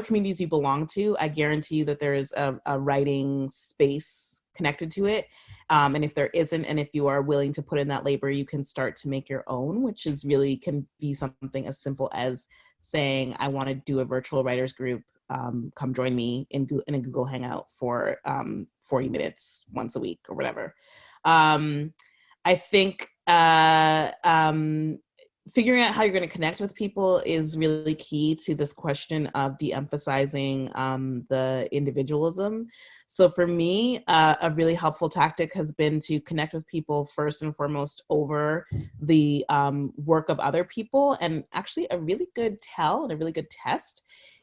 communities you belong to, I guarantee you that there is a writing space connected to it. And if there isn't, and if you are willing to put in that labor, you can start to make your own, which is really can be something as simple as saying, I want to do a virtual writers group. Come join me in a Google Hangout for 40 minutes once a week or whatever. I think figuring out how you're going to connect with people is really key to this question of de-emphasizing the individualism. So for me, a really helpful tactic has been to connect with people first and foremost over the work of other people. And actually a really good tell and a really good test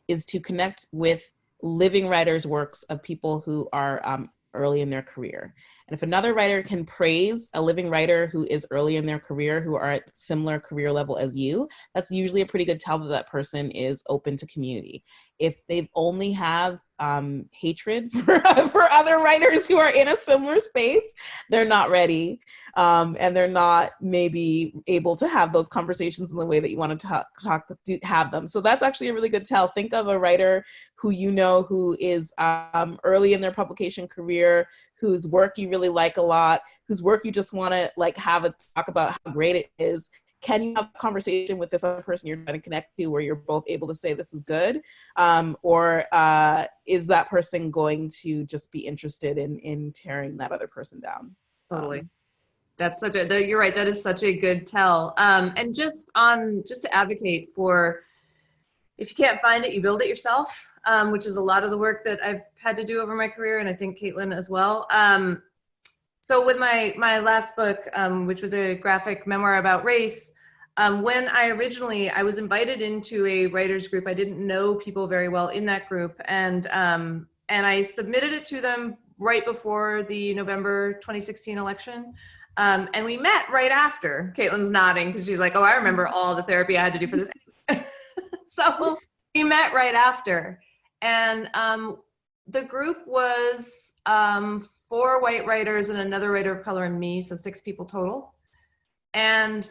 is to connect with living writers' works of people who are early in their career. And if another writer can praise a living writer who is early in their career, who are at similar career level as you, that's usually a pretty good tell that that person is open to community. If they only have hatred for other writers who are in a similar space, they're not ready. And they're not maybe able to have those conversations in the way that you want to have them. So that's actually a really good tell. Think of a writer who you know who is early in their publication career, whose work you really like a lot, whose work you just want to have a talk about how great it is. Can you have a conversation with this other person you're trying to connect to where you're both able to say this is good? Or is that person going to just be interested in tearing that other person down? Totally. That's you're right. That is such a good tell. And just to advocate for, if you can't find it, you build it yourself, which is a lot of the work that I've had to do over my career. And I think Kaitlyn as well. So with my last book, which was a graphic memoir about race, when I was invited into a writers group, I didn't know people very well in that group. And I submitted it to them right before the November 2016 election. And we met right after. Kaitlyn's nodding because she's like, oh, I remember all the therapy I had to do for this. So we met right after. And the group was 4 white writers and another writer of color and me, so 6 people total. And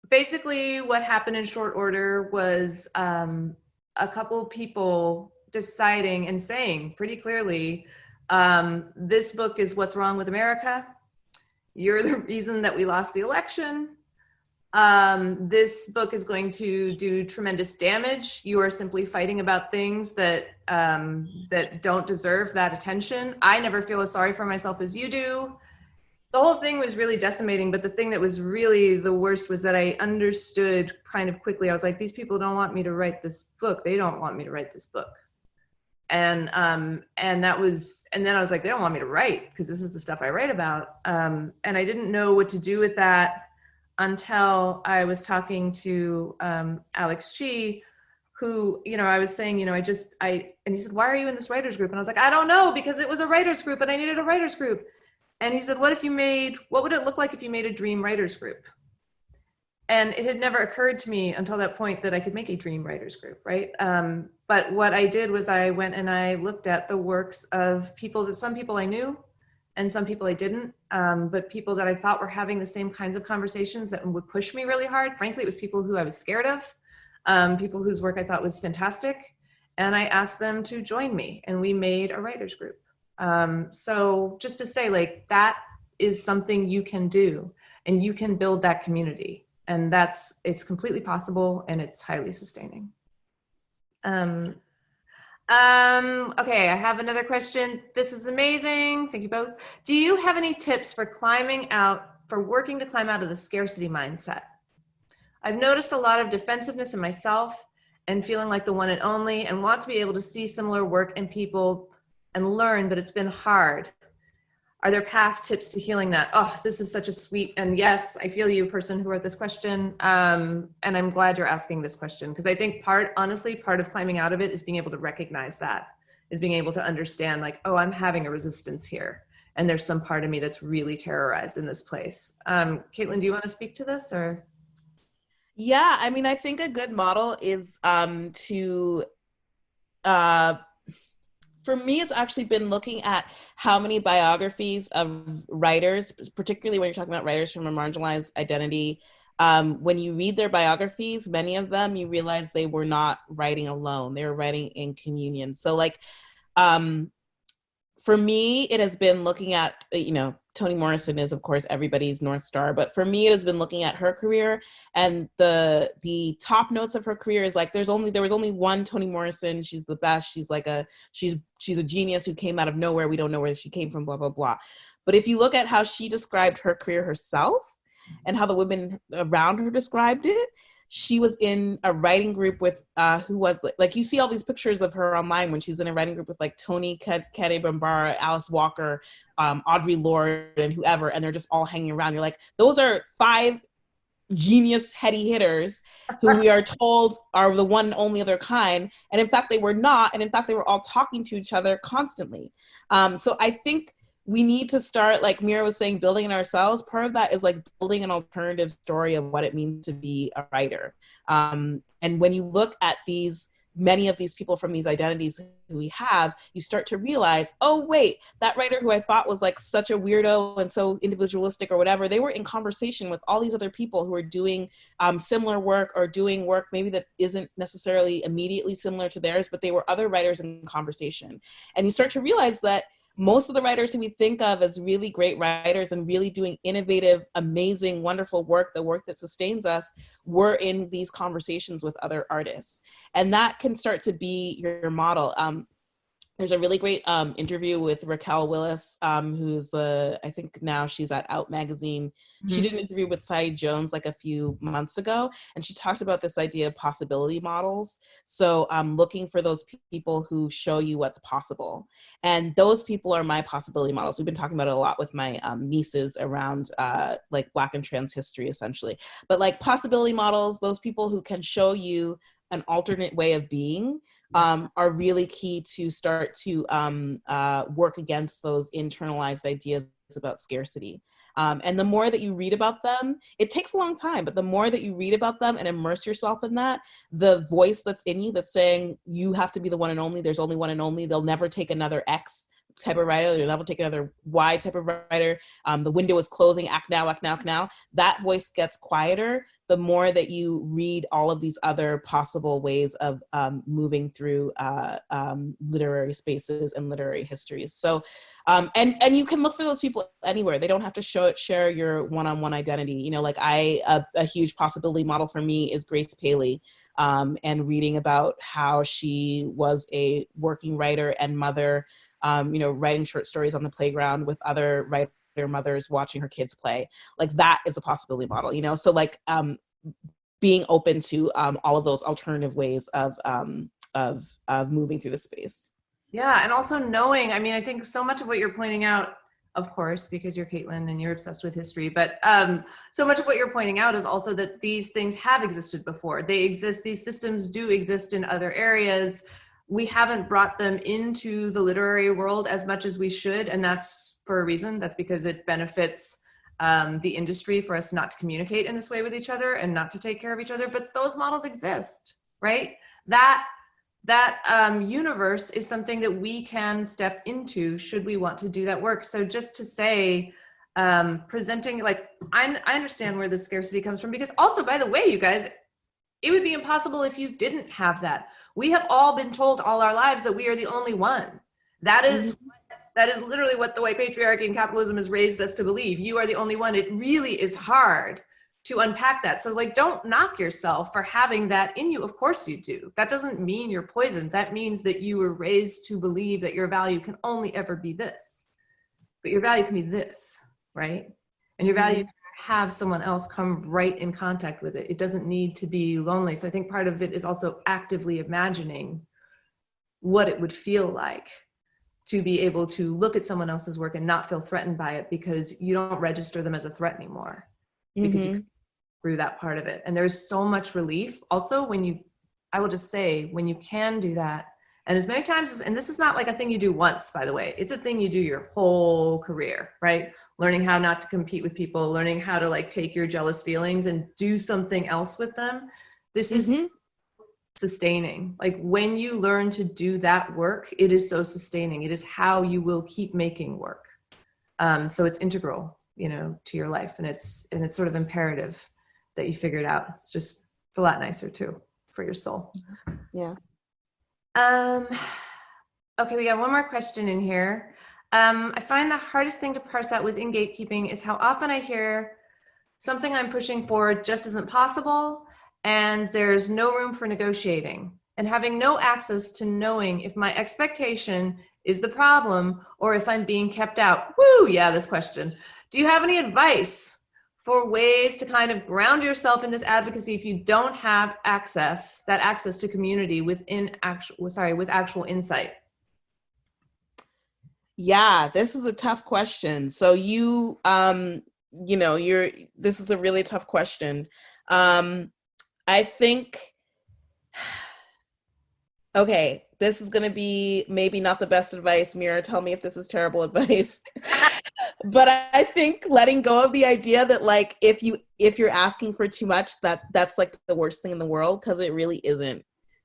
basically what happened in short order was a couple people deciding and saying pretty clearly, this book is what's wrong with America. You're the reason that we lost the election. This book is going to do tremendous damage. You are simply fighting about things that that don't deserve that attention. I never feel as sorry for myself as you do. The whole thing was really decimating, but the thing that was really the worst was that I understood kind of quickly. I was like, these people don't want me to write this book. They don't want me to write this book. And that was, and then I was like, they don't want me to write because this is the stuff I write about. And I didn't know what to do with that until I was talking to Alex Chi, who, you know, I was saying, you know, and he said, why are you in this writers group? And I was like, I don't know, because it was a writers group and I needed a writers group. And he said, what would it look like if you made a dream writers group? And it had never occurred to me until that point that I could make a dream writers group, right? But what I did was I went and I looked at the works of some people I knew and some people I didn't, but people that I thought were having the same kinds of conversations that would push me really hard. Frankly, it was people who I was scared of, people whose work I thought was fantastic. And I asked them to join me and we made a writers group. So just to say, like, that is something you can do and you can build that community, and it's completely possible and it's highly sustaining. Okay, I have another question. This is amazing. Thank you both. Do you have any tips for working to climb out of the scarcity mindset? I've noticed a lot of defensiveness in myself and feeling like the one and only, and want to be able to see similar work in people and learn, but it's been hard. Are there path tips to healing that? Oh, this is such a sweet, and yes, I feel you, person who wrote this question. And I'm glad you're asking this question, because I think honestly, part of climbing out of it is being able to recognize that, is being able to understand, like, oh, I'm having a resistance here. And there's some part of me that's really terrorized in this place. Kaitlyn, do you want to speak to this, or? Yeah, I mean, I think a good model is for me, it's actually been looking at how many biographies of writers, particularly when you're talking about writers from a marginalized identity, when you read their biographies, many of them, you realize they were not writing alone. They were writing in communion. So like, for me, it has been looking at, you know, Toni Morrison is, of course, everybody's North Star. But for me, it has been looking at her career, and the top notes of her career is like, there was only one Toni Morrison. She's the best. She's like she's a genius who came out of nowhere. We don't know where she came from, blah, blah, blah. But if you look at how she described her career herself and how the women around her described it, she was in a writing group with, who was, like, you see all these pictures of her online when she's in a writing group with like Toni Kadebambara, Alice Walker, Audre Lorde, and whoever, and they're just all hanging around. You're like, those are 5 genius heady hitters who we are told are the one and only of their kind. And in fact, they were not. And in fact, they were all talking to each other constantly. So I think we need to start, like Mira was saying, building in ourselves. Part of that is like building an alternative story of what it means to be a writer. And when you look at many of these people from these identities who we have, you start to realize, oh wait, that writer who I thought was like such a weirdo and so individualistic or whatever, they were in conversation with all these other people who are doing similar work, or doing work maybe that isn't necessarily immediately similar to theirs, but they were other writers in conversation. And you start to realize that most of the writers who we think of as really great writers and really doing innovative, amazing, wonderful work, the work that sustains us, were in these conversations with other artists. And that can start to be your model. There's a really great interview with Raquel Willis, who's I think now she's at Out Magazine. Mm-hmm. She did an interview with Saeed Jones like a few months ago, and she talked about this idea of possibility models. So looking for those people who show you what's possible. And those people are my possibility models. We've been talking about it a lot with my nieces around like Black and trans history, essentially. But like possibility models, those people who can show you an alternate way of being, are really key to start to work against those internalized ideas about scarcity. And the more that you read about them, it takes a long time, but the more that you read about them and immerse yourself in that, the voice that's in you that's saying, you have to be the one and only, there's only one and only, they'll never take another X type of writer, your level, take another Y type of writer. The window is closing, act now, act now, act now. That voice gets quieter the more that you read all of these other possible ways of moving through literary spaces and literary histories. So, and you can look for those people anywhere. They don't have to share your one-on-one identity. You know, like a huge possibility model for me is Grace Paley, and reading about how she was a working writer and mother, writing short stories on the playground with other writer mothers watching her kids play. Like that is a possibility model, you know? So like being open to all of those alternative ways of moving through the space. Yeah, and also knowing, I mean, I think so much of what you're pointing out, of course, because you're Kaitlyn and you're obsessed with history, but so much of what you're pointing out is also that these things have existed before. They exist, these systems do exist in other areas. We haven't brought them into the literary world as much as we should, and that's for a reason. That's because it benefits the industry for us not to communicate in this way with each other and not to take care of each other, but those models exist, right? That universe is something that we can step into should we want to do that work. So just to say, presenting, like, I understand where the scarcity comes from, because also, by the way, you guys, it would be impossible if you didn't have that. We have all been told all our lives that we are the only one. That is literally what the white patriarchy and capitalism has raised us to believe. You are the only one. It really is hard to unpack that. So like, don't knock yourself for having that in you. Of course you do. That doesn't mean you're poisoned. That means that you were raised to believe that your value can only ever be this, but your value can be this, right? And your value can have someone else come right in contact with it. It doesn't need to be lonely. So I think part of it is also actively imagining what it would feel like to be able to look at someone else's work and not feel threatened by it, because you don't register them as a threat anymore, because you through that part of it. And there's so much relief also when I will just say, when you can do that, and as many times, and this is not like a thing you do once, by the way, it's a thing you do your whole career, right? Learning how not to compete with people, learning how to like take your jealous feelings and do something else with them. This is sustaining. Like when you learn to do that work, it is so sustaining. It is how you will keep making work. So it's integral, to your life, and it's sort of imperative that you figure it out. It's a lot nicer too for your soul. Yeah. Okay, we got one more question in here. I find the hardest thing to parse out within gatekeeping is how often I hear something I'm pushing for just isn't possible, and there's no room for negotiating, and having no access to knowing if my expectation is the problem or if I'm being kept out. Woo, yeah, this question. Do you have any advice for ways to kind of ground yourself in this advocacy if you don't have access to community with actual insight? Yeah, this is a tough question. So this is a really tough question. I think, okay, this is going to be maybe not the best advice. Mira, tell me if this is terrible advice. But I think letting go of the idea that like, if you're asking for too much, that's like the worst thing in the world, because it really isn't.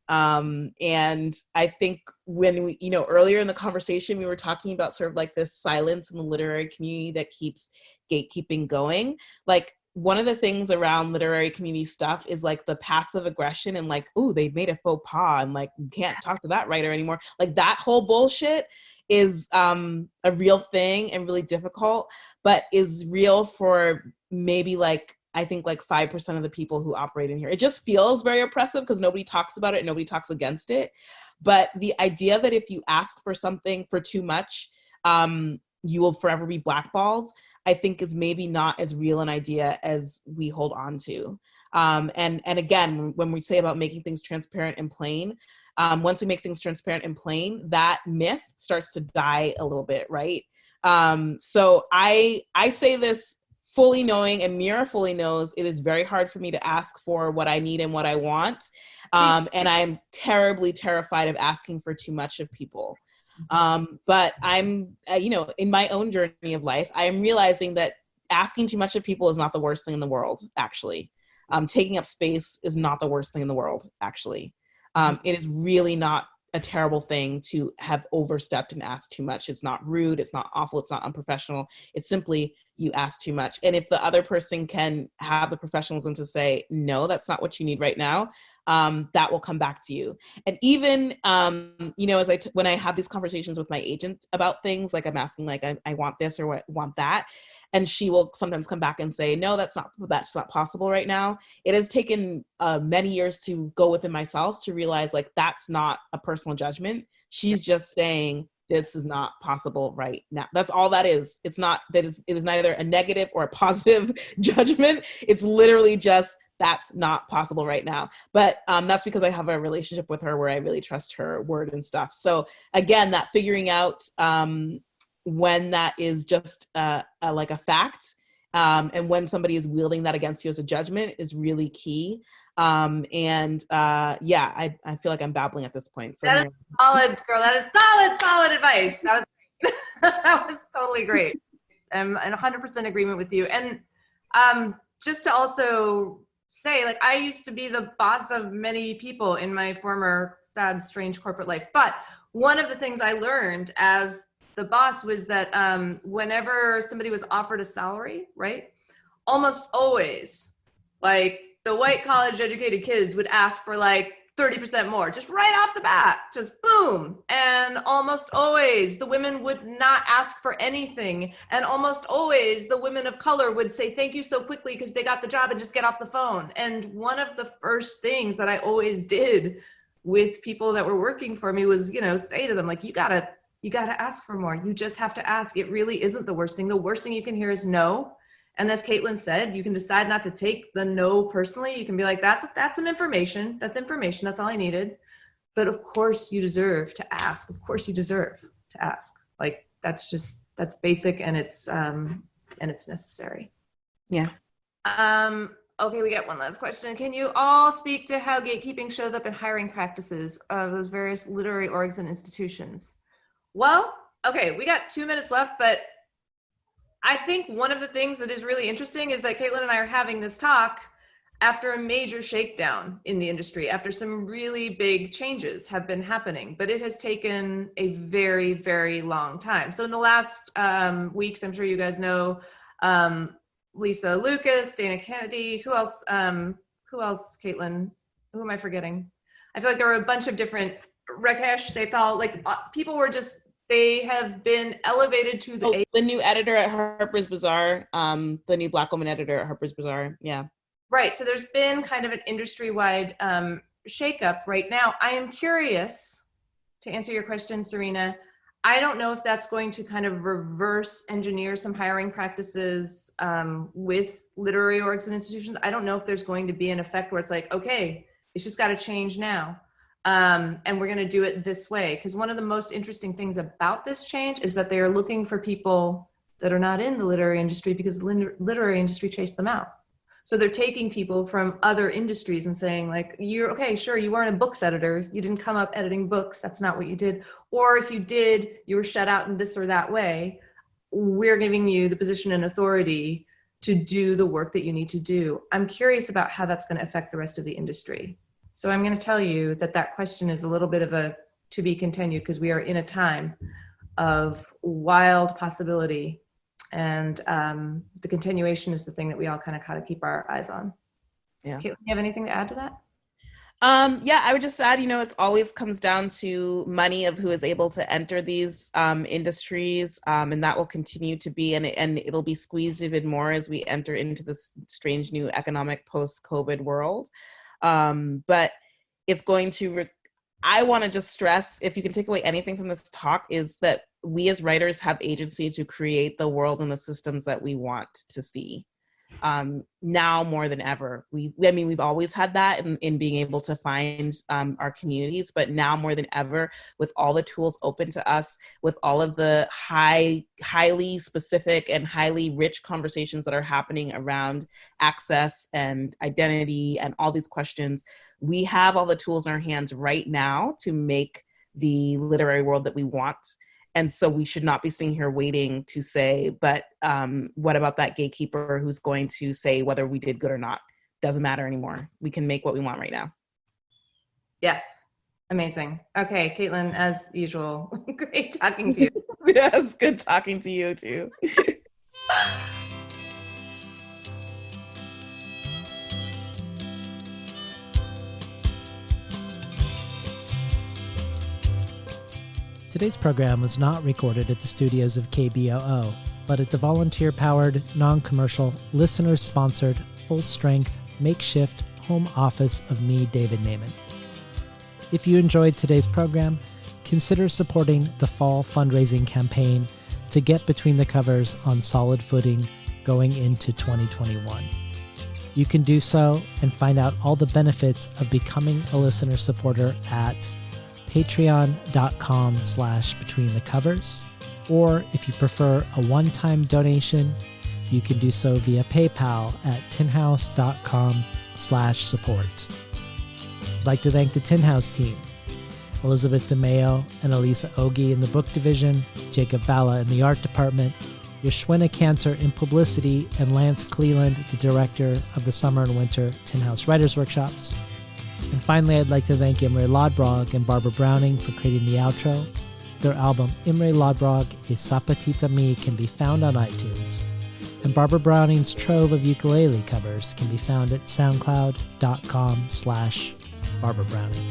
And I think when we, earlier in the conversation, we were talking about sort of like this silence in the literary community that keeps gatekeeping going. Like, one of the things around literary community stuff is like the passive aggression and like, oh, they made a faux pas and like, you can't talk to that writer anymore. Like that whole bullshit is a real thing and really difficult, but is real for maybe like, I think like 5% of the people who operate in here. It just feels very oppressive because nobody talks about it and nobody talks against it. But the idea that if you ask for something for too much, you will forever be blackballed, I think is maybe not as real an idea as we hold on to. And again, when we say about making things transparent and plain, once we make things transparent and plain, that myth starts to die a little bit, right? So I say this fully knowing, and Mira fully knows, it is very hard for me to ask for what I need and what I want. And I'm terribly terrified of asking for too much of people. But I'm, in my own journey of life, I am realizing that asking too much of people is not the worst thing in the world, actually. Taking up space is not the worst thing in the world, actually. It is really not a terrible thing to have overstepped and asked too much. It's not rude, it's not awful, it's not unprofessional. It's simply you ask too much. And if the other person can have the professionalism to say, no, that's not what you need right now, that will come back to you. And even, you know, when I have these conversations with my agent about things, like I'm asking, like, I want this or want that. And she will sometimes come back and say, no, that's not possible right now. It has taken many years to go within myself to realize, like, that's not a personal judgment. She's just saying, this is not possible right now. That's all that is. It's not that it is neither a negative or a positive judgment. It's literally just, that's not possible right now. But that's because I have a relationship with her where I really trust her word and stuff. So again, that figuring out when that is just like a fact, and when somebody is wielding that against you as a judgment is really key. I feel like I'm babbling at this point. So that is solid, girl. That is solid advice. That was that was totally great. I'm in 100% agreement with you. And just to also say, like, I used to be the boss of many people in my former sad, strange corporate life. But one of the things I learned as the boss was that whenever somebody was offered a salary, right, almost always, like, the white college educated kids would ask for like 30% more, just right off the bat, just boom. And almost always the women would not ask for anything. And almost always the women of color would say, thank you so quickly because they got the job and just get off the phone. And one of the first things that I always did with people that were working for me was, you know, say to them, like, you gotta ask for more. You just have to ask. It really isn't the worst thing. The worst thing you can hear is no. And as Kaitlyn said, you can decide not to take the no personally. You can be like, that's some information. That's information. That's all I needed. But of course you deserve to ask. Of course you deserve to ask. Like, that's basic, and it's necessary. Yeah. Okay, we got one last question. Can you all speak to how gatekeeping shows up in hiring practices of those various literary orgs and institutions? Well, okay, we got 2 minutes left, but I think one of the things that is really interesting is that Kaitlyn and I are having this talk after a major shakedown in the industry, after some really big changes have been happening, but it has taken a very, very long time. So in the last weeks, I'm sure you guys know, Lisa Lucas, Dana Kennedy, who else, Kaitlyn? Who am I forgetting? I feel like there were a bunch of different, Rakesh Sethal, like people were just, they have been elevated to the new editor at Harper's Bazaar, the new Black woman editor at Harper's Bazaar. Yeah. Right. So there's been kind of an industry-wide shakeup right now. I am curious, to answer your question, Serena, I don't know if that's going to kind of reverse engineer some hiring practices with literary orgs and institutions. I don't know if there's going to be an effect where it's like, okay, it's just got to change now. And we're going to do it this way. Because one of the most interesting things about this change is that they are looking for people that are not in the literary industry because the literary industry chased them out. So they're taking people from other industries and saying, like, you're okay, sure, you weren't a books editor. You didn't come up editing books. That's not what you did. Or if you did, you were shut out in this or that way. We're giving you the position and authority to do the work that you need to do. I'm curious about how that's going to affect the rest of the industry. So I'm going to tell you that question is a little bit of a to be continued, because we are in a time of wild possibility, and the continuation is the thing that we all kind of got to keep our eyes on. Yeah. Kaitlyn, you have anything to add to that? Yeah, I would just add, it's always comes down to money of who is able to enter these industries, and that will continue to be, and it'll be squeezed even more as we enter into this strange new economic post-COVID world. But it's going to, I want to just stress, if you can take away anything from this talk, is that we as writers have agency to create the world and the systems that we want to see. Now more than ever. We've always had that in being able to find our communities, but now more than ever, with all the tools open to us, with all of the highly specific and highly rich conversations that are happening around access and identity and all these questions, we have all the tools in our hands right now to make the literary world that we want. And so we should not be sitting here waiting to say, but what about that gatekeeper who's going to say whether we did good or not? Doesn't matter anymore. We can make what we want right now. Yes. Amazing. Okay, Kaitlyn, as usual, great talking to you. Yes, good talking to you too. Today's program was not recorded at the studios of KBOO, but at the volunteer-powered, non-commercial, listener-sponsored, full-strength, makeshift home office of me, David Naiman. If you enjoyed today's program, consider supporting the fall fundraising campaign to get Between the Covers on solid footing going into 2021. You can do so and find out all the benefits of becoming a listener supporter at patreon.com/betweenthecovers, or if you prefer a one-time donation, you can do so via PayPal at tinhouse.com/support. I'd like to thank the Tin House team, Elizabeth DeMeo and Elisa Ogie in the book division, Jacob Valla in the art department, Yashwina Cantor in publicity, and Lance Cleland, the director of the summer and winter Tin House Writers Workshops. And finally, I'd like to thank Imre Lodbrog and Barbara Browning for creating the outro. Their album, Imre Lodbrog e Sapatita Mi, can be found on iTunes. And Barbara Browning's trove of ukulele covers can be found at soundcloud.com/Barbara Browning.